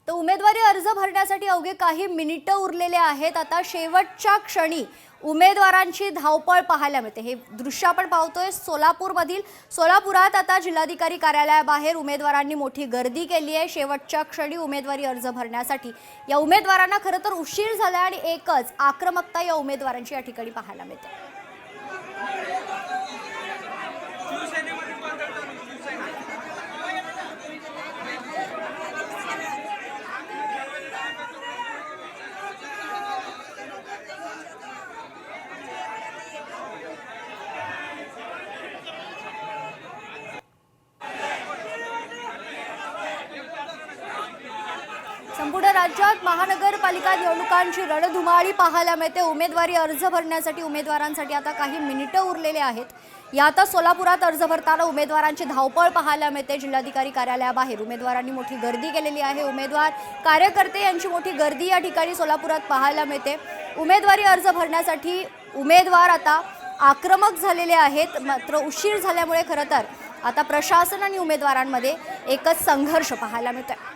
तर उमेदवारी अर्ज भरण्यासाठी अवघे काही मिनिटं उरलेले आहेत। आता शेवटच्या क्षणी उमेदवारांची धावपळ पाहायला मिळते। हे दृश्य आपण पाहतोय सोलापुरात आता जिल्हाधिकारी कार्यालयाबाहेर उमेदवारांनी मोठी गर्दी केली आहे। शेवटच्या क्षणी उमेदवारी अर्ज भरण्यासाठी या उमेदवारांना खरं तर उशीर झाला आणि एकच आक्रमकता या उमेदवारांची या ठिकाणी पाहायला मिळते। संपूर्ण राज्यात महानगरपालिका निवडणुकांची रणधुमाळी पाहायला मिळते। उमेदवारी अर्ज भरण्यासाठी उमेदवारांसाठी आता काही मिनिटं उरलेले आहेत। यात सोलापुरात अर्ज भरताना उमेदवारांची धावपळ पाहायला मिळते। जिल्हाधिकारी कार्यालयाबाहेर उमेदवारांनी मोठी गर्दी केलेली आहे। उमेदवार कार्यकर्ते यांची मोठी गर्दी या ठिकाणी सोलापुरात पाहायला मिळते। उमेदवारी अर्ज भरण्यासाठी उमेदवार आता आक्रमक झालेले आहेत। मात्र उशीर झाल्यामुळे खरं तर आता प्रशासन आणि उमेदवारांमध्ये एकच संघर्ष पाहायला मिळतोय।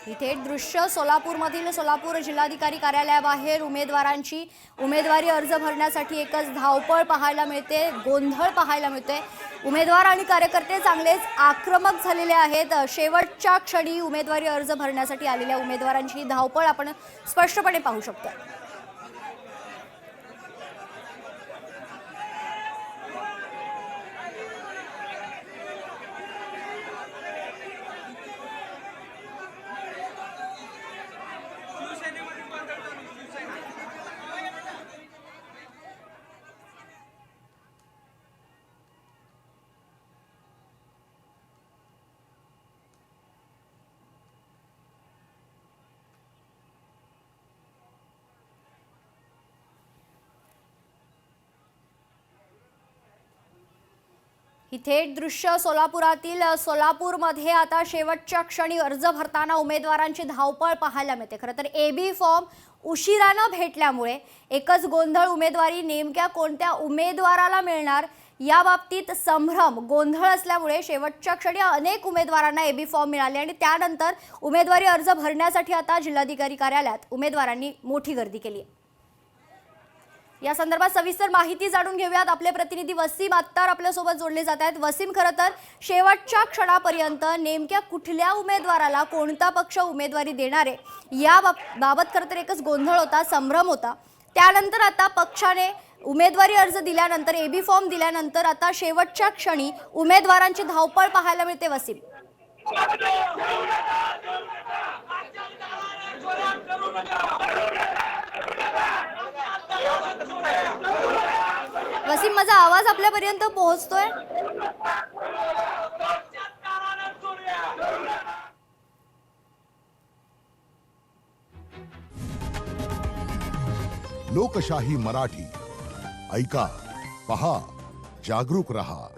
इथे दृश्य सोलापूरमधील सोलापूर जिल्हाधिकारी कार्यालयाबाहेर उमेदवारांची उमेदवारी अर्ज भरण्यासाठी एकच धावपळ पाहायला मिळते, गोंधळ पाहायला मिळते। उमेदवार आणि कार्यकर्ते चांगलेच आक्रमक झालेले आहेत। शेवटच्या क्षणी उमेदवारी अर्ज भरण्यासाठी आलेल्या उमेदवारांची धावपळ आपण स्पष्टपणे पाहू शकतो। ही थेट दृश्य सोलापूरमध्ये आता शेवटच्या क्षणी अर्ज भरताना उमेदवारांची धावपळ पाहायला मिळते। खरं तर एबी फॉर्म उशिराने भेटल्यामुळे एकच गोंधळ, उमेदवारी नेमक्या कोणत्या उमेदवाराला मिळणार या बाबतीत संभ्रम, गोंधळ असल्यामुळे शेवटच्या क्षणी अनेक उमेदवारांना एबी फॉर्म मिळाले आणि त्यानंतर उमेदवारी अर्ज भरण्यासाठी आता जिल्हाधिकारी कार्यालयात उमेदवारांनी मोठी गर्दी केली। या संदर्भात सविस्तर माहिती जाणून घेऊयात। आपले प्रतिनिधी वसीम अत्तार आपल्या सोबत जोडले जात आहेत। वसीम, खरं तर शेवटच्या क्षणापर्यंत नेमक्या कुठल्या उमेदवाराला कोणता पक्ष उमेदवारी देणार आहे या बाबत खरं तर एकच गोंधळ होता, संभ्रम होता। त्यानंतर आता पक्षाने उमेदवारी अर्ज दिल्यानंतर एबी फॉर्म दिल्यानंतर आता शेवटच्या क्षणी उमेदवारांची धावपळ पाहायला मिळते। वसीम, माझा आवाज आपल्यापर्यंत पोहोचतोय? लोकशाही मराठी ऐका, पहा, जागरूक रहा।